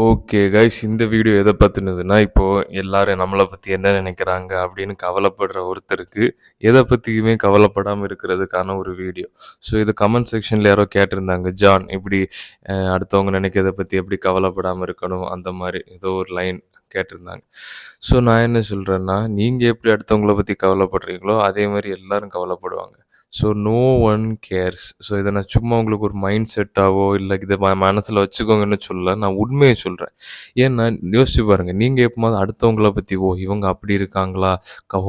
Okay guys, இந்த video எதை பற்றினதுன்னா, இப்போது எல்லாரும் நம்மளை பற்றி என்ன நினைக்கிறாங்க அப்படின்னு கவலைப்படுற ஒருத்தருக்கு எதை பற்றியுமே கவலைப்படாமல் இருக்கிறதுக்கான ஒரு வீடியோ. ஸோ இது கமெண்ட் செக்ஷனில் யாரோ கேட்டிருந்தாங்க, ஜான் இப்படி அடுத்தவங்க நினைக்கிறத பற்றி எப்படி கவலைப்படாமல் இருக்கணும், அந்த மாதிரி ஏதோ ஒரு லைன் கேட்டிருந்தாங்க. ஸோ நான் என்ன சொல்கிறேன்னா, நீங்கள் எப்படி அடுத்தவங்கள பற்றி கவலைப்படுறீங்களோ அதே மாதிரி எல்லாரும் கவலைப்படுவாங்க. So no one cares. So இதை நான் சும்மா உங்களுக்கு ஒரு மைண்ட் செட்டாவோ இல்லை இதை மனசில் வச்சுக்கோங்கன்னு சொல்ல, நான் உண்மையை சொல்கிறேன். ஏன்னா யோசிச்சு பாருங்கள், நீங்கள் எப்போது அடுத்தவங்கள பற்றி இவங்க அப்படி இருக்காங்களா,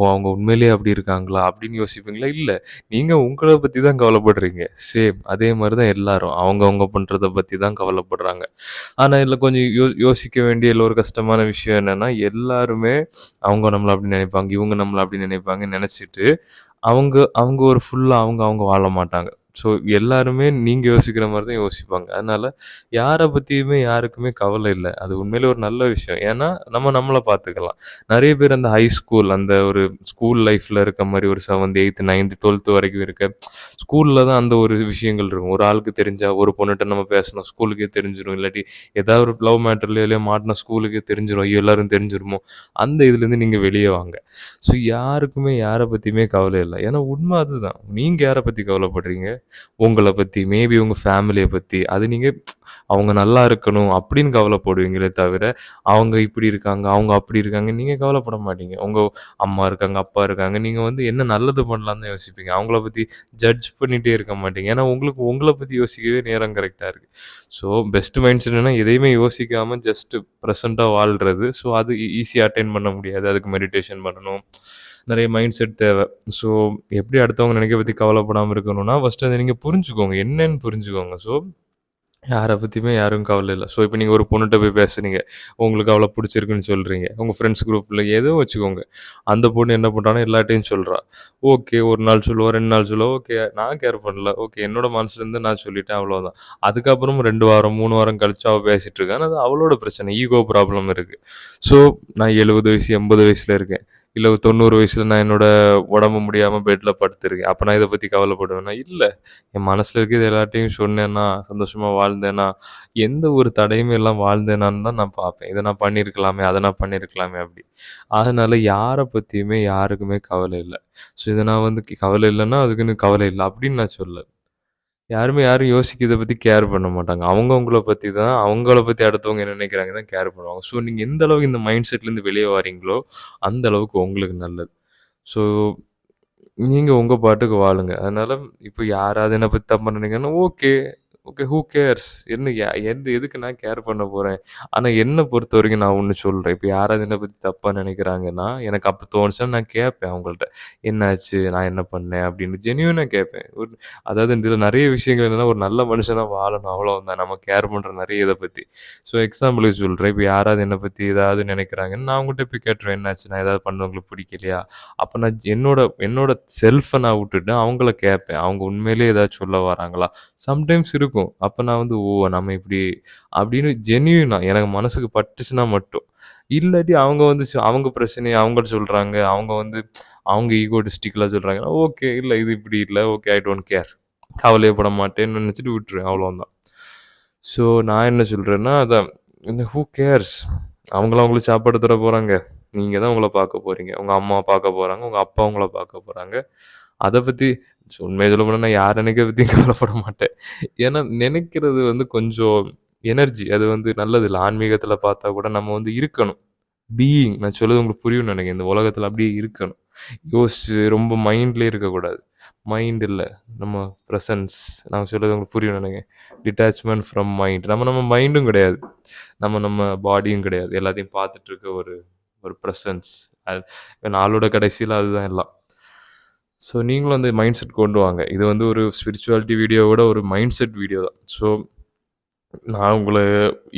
அவங்க உண்மையிலேயே அப்படி இருக்காங்களா அப்படின்னு யோசிப்பீங்களா? இல்லை, நீங்கள் உங்களை பற்றி தான் கவலைப்படுறீங்க. சேம் அதே மாதிரி தான் எல்லாரும் அவங்கவுங்க பண்ணுறதை பற்றி தான் கவலைப்படுறாங்க. ஆனால் இதில் கொஞ்சம் யோசிக்க வேண்டிய இல்லை ஒரு கஷ்டமான விஷயம் என்னென்னா, எல்லாருமே அவங்க நம்மளை அப்படி நினைப்பாங்க, இவங்க நம்மளை அப்படி நினைப்பாங்கன்னு நினச்சிட்டு அவங்க அவங்க ஒரு ஃபுல்லா அவங்க அவங்க வாழ மாட்டாங்க. ஸோ எல்லாருமே நீங்க யோசிக்கிற மாரி தான் யோசிப்பாங்க. அதனால யார பத்தியுமே யாருக்குமே கவலை இல்ல. அது உண்மையிலே ஒரு நல்ல விஷயம். ஏன்னா நம்ம நம்மள பார்த்துக்கலாம். நெறைய பேர் அந்த ஹை ஸ்கூல் அந்த ஒரு ஸ்கூல் லைஃப்ல இருக்க மாரி ஒரு 7த், 8த், 9த், 12த் வரைக்கும் இருக்க ஸ்கூல்ல தான் அந்த ஒரு விஷயங்கள் இருக்கும். ஒரு ஆளுக்கு தெரிஞ்சா ஒரு பொண்ணுட்ட நம்ம பேசணும், ஸ்கூலுக்கே தெரிஞ்சிரும். இல்லாட்டி ஏதாவது ஒரு லவ் மேட்டர்லயோ மாட்டுனா ஸ்கூலுக்கே தெரிஞ்சிரும். ஐயோ! எல்லாரும் தெரிஞ்சிருமோ! அந்த இதுலேருந்து நீங்க வெளிய வாங்க. ஸோ யாருக்குமே யார பத்தியுமே கவலை இல்ல. ஏன்னா உண்ம அதுதான். நீங்க யார பத்தி கவலைப்படுறீங்க? உங்கள பத்தி, மேபி உங்க ஃபேமிலிய பத்தி. அது நீங்க அவங்க நல்லா இருக்கணும் அப்படின்னு கவலைப்படுவீங்களே தவிர, அவங்க இப்படி இருக்காங்க, அவங்க அப்படி இருக்காங்க நீங்க கவலைப்பட மாட்டீங்க. உங்க அம்மா இருக்காங்க, அப்பா இருக்காங்க. நீங்க வந்து என்ன நல்லது பண்ணலான்னு தான் யோசிப்பீங்க. அவங்கள பத்தி ஜட்ஜ் பண்ணிட்டே இருக்க மாட்டீங்க. ஏன்னா உங்களுக்கு உங்கள பத்தி யோசிக்கவே நேரம் கரெக்ட்டா இருக்கு. ஸோ பெஸ்ட் மைண்ட் செட் என்னன்னா எதையுமே யோசிக்காம ஜஸ்ட் ப்ரெசென்ட்டா வாழ்றது. ஸோ அது ஈஸியா அட்டெயின் பண்ண முடியாது. அதுக்கு மெடிடேஷன் பண்ணணும். நிறைய மைண்ட் செட் தேவை. ஸோ எப்படி அடுத்தவங்க நினைக்க பத்தி கவலைப்படாம இருக்கணும்னா, ஃபர்ஸ்ட்டு அத நீங்க புரிஞ்சுக்கோங்க. என்னன்னு புரிஞ்சுக்கோங்க. ஸோ யார பத்தியுமே யாருக்கும் கவலை இல்ல. ஸோ இப்ப நீங்க ஒரு பொண்ணுட்ட போய் பேசுறீங்க. உங்களுக்கு அவள புடிச்சிருக்குன்னு சொல்றீங்க. உங்க ஃப்ரெண்ட்ஸ் குரூப்ல ஏதோ வச்சுக்கோங்க. அந்த பொண்ணு என்ன பண்றான்னா எல்லார்ட்டயும் சொல்றா. ஓகே, 1 நாள் சொல்லுவா, 2 நாள் சொல்லுவா. ஓகே, நான் கேர் பண்ணல. ஓகே, என்னோட மனசுலருந்து நான் சொல்லிட்டேன் அவ்வளோதான். அதுக்கப்புறம் 2 வாரம், 3 வாரம் கழிச்சு அவ பேசிட்டு இருக்கா. ஆனா அது அவளோட பிரச்சனை. ஈகோ ப்ராப்ளம் இருக்கு. ஸோ நான் 70 வயசு, 80 வயசுல இருக்கேன். இல்ல 90 வயசுல நான் என்னோட உடம்பு முடியாம பெட்ல படுத்திருக்கேன். அப்ப நான் இத பத்தி கவலைப்படுவேனா? இல்ல. என் மனசுல இருக்கிறது எல்லார்ட்டயும் சொன்னேன்னா, சந்தோஷமா வாழ்ந்தேன்னா, எந்த ஒரு தடையுமே இல்லாம வாழ்ந்தேனான்னு தான் நான் பார்ப்பேன். இத நான் பண்ணியிருக்கலாமே, அத நான் பண்ணியிருக்கலாமே அப்படி. அதனால யார பத்தியுமே யாருக்குமே கவலை இல்ல. ஸோ இத நான் வந்து கவலை இல்லன்னா, அதுக்குன்னு கவலை இல்ல அப்படின்னு நான் சொல்லல. யாருமே யாரும் யோசிக்க இத பத்தி கேர் பண்ண மாட்டாங்க. அவங்கவங்கள பத்தி தான், அவங்கள பத்தி அடுத்தவங்க என்ன நினைக்கிறாங்க தான் கேர் பண்ணுவாங்க. ஸோ நீங்க எந்த அளவுக்கு இந்த மைண்ட் செட்லேருந்து வெளிய வாரீங்களோ, அந்த அளவுக்கு உங்களுக்கு நல்லது. ஸோ நீங்க உங்க பாட்டுக்கு வாழுங்க. அதனால இப்ப யாராவது என்ன பத்தி தப்பா நினைக்கிறாங்கன்னா, ஓகே, ஓகே ஹூ கேர்ஸ்? என்ன எதுக்கு நான் கேர் பண்ண போறேன்? ஆனா என்ன பொறுத்தவரைக்கும் நான் ஒண்ணு சொல்றேன். இப்ப யாராவது என்ன பத்தி தப்பா நினைக்கிறாங்கன்னா, எனக்கு அப்ப தோணுச்சுனா நான் கேட்பேன் அவங்கள்ட்ட. "என்னாச்சு? நான் என்ன பண்ணேன்?" அப்படின்னு ஜென்யூனா கேட்பேன். அதாவது இதுல நெறைய விஷயங்கள் என்னன்னா, ஒரு நல்ல மனுஷனா வாழணும் அவ்வளவுதான். நம்ம கேர் பண்ற நெறைய இத பத்தி. ஸோ எக்ஸாம்பிளுக்கு சொல்றேன். இப்ப யாராவது என்ன பத்தி ஏதாவது நினைக்கிறாங்கன்னு நான் அவங்ககிட்ட போய் கேட்டுருவேன். "என்னாச்சு? நான் ஏதாவது பண்ணது உங்களுக்கு பிடிக்கலையா?" அப்ப நான் என்னோட என்னோட செல்ஃப நான் விட்டுட்டு அவங்கள கேட்பேன். அவங்க உண்மையிலேயே ஏதாச்சும் சொல்ல வராங்களா? சம்டைம்ஸ் இருக்கும். அப்ப நான் வந்து, ஓ! நம்ம இப்படி அப்படின்னு ஜென்யூனா எனக்கு மனசுக்கு பட்டுச்சுன்னா மட்டும். இல்லாட்டி அவங்க வந்து அவங்க பிரச்சனைய அவங்க சொல்றாங்க. அவங்க வந்து அவங்க ஈகோயிஸ்டிக்கலா சொல்றாங்கன்னா, ஓகே. இல்ல இது இப்படி இல்ல. ஓகே. I don't care. கவலையே பட மாட்டேன்னு நினைச்சுட்டு விட்டுருவேன். அவ்வளோதான். ஸோ நான் என்ன சொல்றேன்னா, அதான் ஹூ கேர்ஸ்? அவங்களா உங்களுக்கு சாப்பாடு தர போறாங்க. நீங்க தான் உங்கள பார்க்க போறீங்க. உங்க அம்மா பார்க்க போறாங்க. உங்க அப்பா உங்கள பார்க்க போறாங்க. அத பத்தி உண்மைய சொல்லப்போனா நான் யார் நினைக்கிறத பத்தியும் கவலைப்பட மாட்டேன். ஏன்னா நினைக்கிறது வந்து கொஞ்சம் எனர்ஜி. அது வந்து நல்லது இல்ல. ஆன்மீகத்தில பார்த்தா கூட நம்ம வந்து இருக்கணும். நான் சொல்றது உங்களுக்கு புரியும்னு நினைக்கிறேன். இந்த உலகத்தில அப்படியே இருக்கணும். யோசிச்சு ரொம்ப மைண்ட்லயே இருக்கக்கூடாது. மைண்ட் இல்ல. நம்ம பிரசன்ஸ். நான் சொல்றது உங்களுக்கு புரியும்னு நினைக்கிறேன். டிட்டாச்மென்ட் ஃப்ரம் மைண்ட். நம்ம மைண்டும் கிடையாது. நம்ம பாடியும் கிடையாது. எல்லாத்தையும் பார்த்துட்டு இருக்க ஒரு ஒரு பிரசன்ஸ். நாளோட கடைசியில அதுதான் எல்லாம். ஸோ நீங்களும் அந்த மைண்ட் செட் கொண்டு வாங்க. இது வந்து ஒரு ஸ்பிரிச்சுவாலிட்டி வீடியோவோட ஒரு மைண்ட் செட் வீடியோ தான். ஸோ நான் உங்கள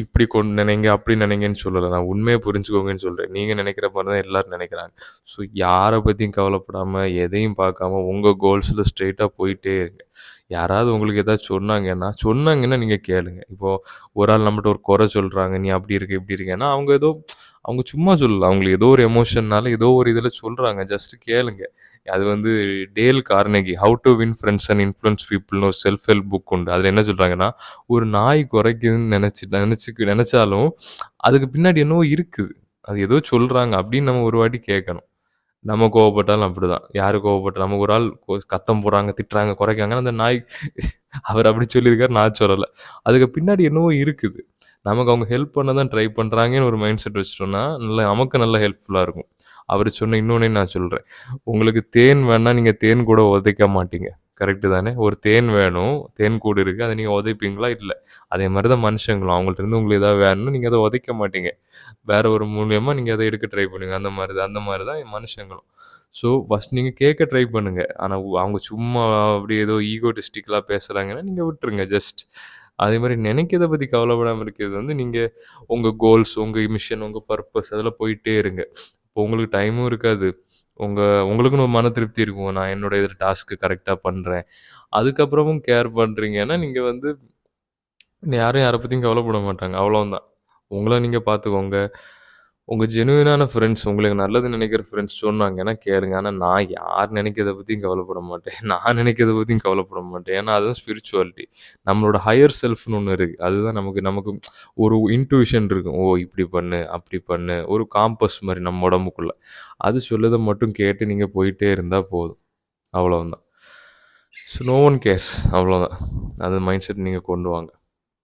இப்படி நினைங்க, அப்படி நினைங்கன்னு சொல்லல. நான் உண்மைய புரிஞ்சுக்கோங்கன்னு சொல்றேன். நீங்க நினைக்கிற மாரி தான் எல்லாரும் நினைக்கிறாங்க. ஸோ யார பத்தியும் கவலைப்படாம, எதையும் பார்க்காம உங்க கோல்ஸ்ல ஸ்ட்ரெயிட்டா போயிட்டே இருங்க. யாராவது உங்களுக்கு ஏதாச்சும் சொன்னாங்கன்னா நீங்க கேளுங்க. இப்போ ஒரு ஆள் நம்மட்ட ஒரு குறை சொல்றாங்க. நீ அப்படி இருக்க, இப்படி இருக்கேன்னா, அவங்க ஏதோ அவங்க சும்மா சொல்லல. அவங்களுக்கு ஏதோ ஒரு எமோஷன்னால ஏதோ ஒரு இதில சொல்றாங்க. ஜஸ்ட் கேளுங்க. அது வந்து Dale Carnegie "how to win friends and influence பீப்பிள்னு" ஒரு செல்ஃப் ஹெல்ப் புக் உண்டு. அதில என்ன சொல்றாங்கன்னா, ஒரு நாய் குறைக்குதுன்னு நெனச்சாலும், அதுக்கு பின்னாடி என்னவோ இருக்குது. அது ஏதோ சொல்றாங்க அப்படின்னு நம்ம ஒரு வாட்டி கேட்கணும். நம்ம கோவப்பட்டாலும் அப்படிதான். யாரு கோவப்பட்டா நமக்கு ஒரு ஆள் சத்தம் போடுறாங்க, திட்டுறாங்க, குறைக்காங்கன்னா, அந்த நாய் அவர் அப்படி சொல்லியிருக்காரு, நான் சொல்லல. அதுக்கு பின்னாடி என்னவோ இருக்குது. நமக்கு அவங்க ஹெல்ப் பண்ண தான் ட்ரை பண்றாங்கன்னு ஒரு மைண்ட் செட் வச்சுட்டோம்னா, நமக்கு நல்ல ஹெல்ப்ஃபுல்லா இருக்கும். அவரு சொன்ன இன்னொன்னையும் நான் சொல்றேன். உங்களுக்கு தேன் வேணா, நீங்க தேன் கூட உதைக்க மாட்டீங்க. கரெக்ட்டு தானே? ஒரு தேன் வேணும். தேன் கூடு இருக்கு. அத நீங்க உதைப்பீங்களா? இல்ல. அதே மாரி தான் மனுஷங்களும். அவங்கள்ட்ட இருந்து உங்களுக்கு ஏதாவது வேணும்னா, நீங்க அத உதைக்க மாட்டீங்க. வேற ஒரு மூலியமா நீங்க அத எடுக்க ட்ரை பண்ணுவீங்க. அந்த மாரி தான் மனுஷங்களும். ஸோ, ஃபர்ஸ்ட் நீங்க கேட்க ட்ரை பண்ணுங்க. ஆனா, அவங்க சும்மா அப்படியே ஏதோ ஈகோடிஸ்டிக்கலா பேசுறாங்கன்னா, நீங்க விட்டுருங்க ஜஸ்ட். அதே மாரி நினைக்கிறத பத்தி கவலைப்படாம இருக்கிறது வந்து, நீங்க உங்க கோல்ஸ், உங்க மிஷன், உங்க பர்ப்பஸ் அதில போயிட்டே இருங்க. இப்போ உங்களுக்கு டைமும் இருக்காது. உங்க உங்களுக்குன்னு ஒரு மன திருப்தி இருக்கும். நான் என்னோட இதில டாஸ்க் கரெக்ட்டா பண்றேன். அதுக்கப்புறமும் கேர் பண்றீங்கன்னா, நீங்க வந்து யாரும் யார பத்தியும் கவலைப்பட மாட்டாங்க. அவ்வளவுதான். உங்கள நீங்க பார்த்துக்கோங்க. உங்க ஜெனுயினான ஃப்ரெண்ட்ஸ், உங்களுக்கு நல்லது நினைக்கிற ஃப்ரெண்ட்ஸ் சொன்னாங்கன்னா கேளுங்க. ஆனா நான் யார் நினைக்கிறத பத்தியும் கவலைப்பட மாட்டேன். நான் நினைக்கிறத பத்தியும் கவலைப்பட மாட்டேன். ஏன்னா அதுதான் ஸ்பிரிச்சுவாலிட்டி. நம்மளோட ஹையர் செல்ஃப்ன்னு ஒண்ணு இருக்கு. அதுதான் நமக்கு நமக்கு ஒரு இன்ட்யூஷன் இருக்கும். ஓ! இப்படி பண்ணு, அப்படி பண்ணு. ஒரு காம்பஸ் மாரி நம்ம உடம்புக்குள்ள. அது சொல்லத மட்டும் கேட்டு நீங்க போயிட்டே இருந்தா போதும். அவ்வளவுதான். So no one cares. அவ்வளோதான். அந்த மைண்ட் செட் நீங்க கொண்டு வாங்க.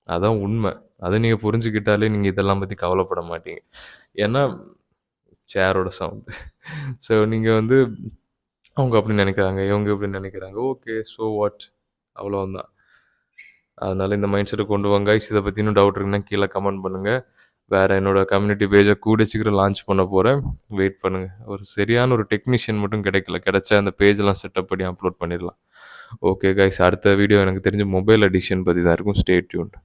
அதான் உண்ம. அத நீங்க புரிஞ்சுக்கிட்டாலே நீங்க இதெல்லாம் பத்தி கவலைப்பட மாட்டீங்க. ஏன்னா சேரோட சவுண்ட். ஸோ நீங்க வந்து அவங்க அப்படி நெனைக்கிறாங்க, இவங்க இப்படி நெனைக்கிறாங்க. ஓகே. So what? அவ்வளவுதான். அதனால இந்த மைண்ட் செட்ட கொண்டு வாங்க கைஸ். இத பத்தி இன்னும் டவுட் இருக்குன்னா கீழ கமெண்ட் பண்ணுங்க. வேற என்னோட கம்யூனிட்டி பேஜ கூடிய சீக்கிரம் லான்ச் பண்ண போறேன். வெயிட் பண்ணுங்க. ஒரு சரியான ஒரு டெக்னீஷியன் மட்டும் கிடைக்கல. கிடைச்சா அந்த பேஜ்லாம் செட்டப் பண்ணி அப்லோட் பண்ணிடலாம். Okay guys. அடுத்த வீடியோ எனக்கு தெரிஞ்சு மொபைல் எடிஷன் பத்தி தான் இருக்கும். Stay tuned.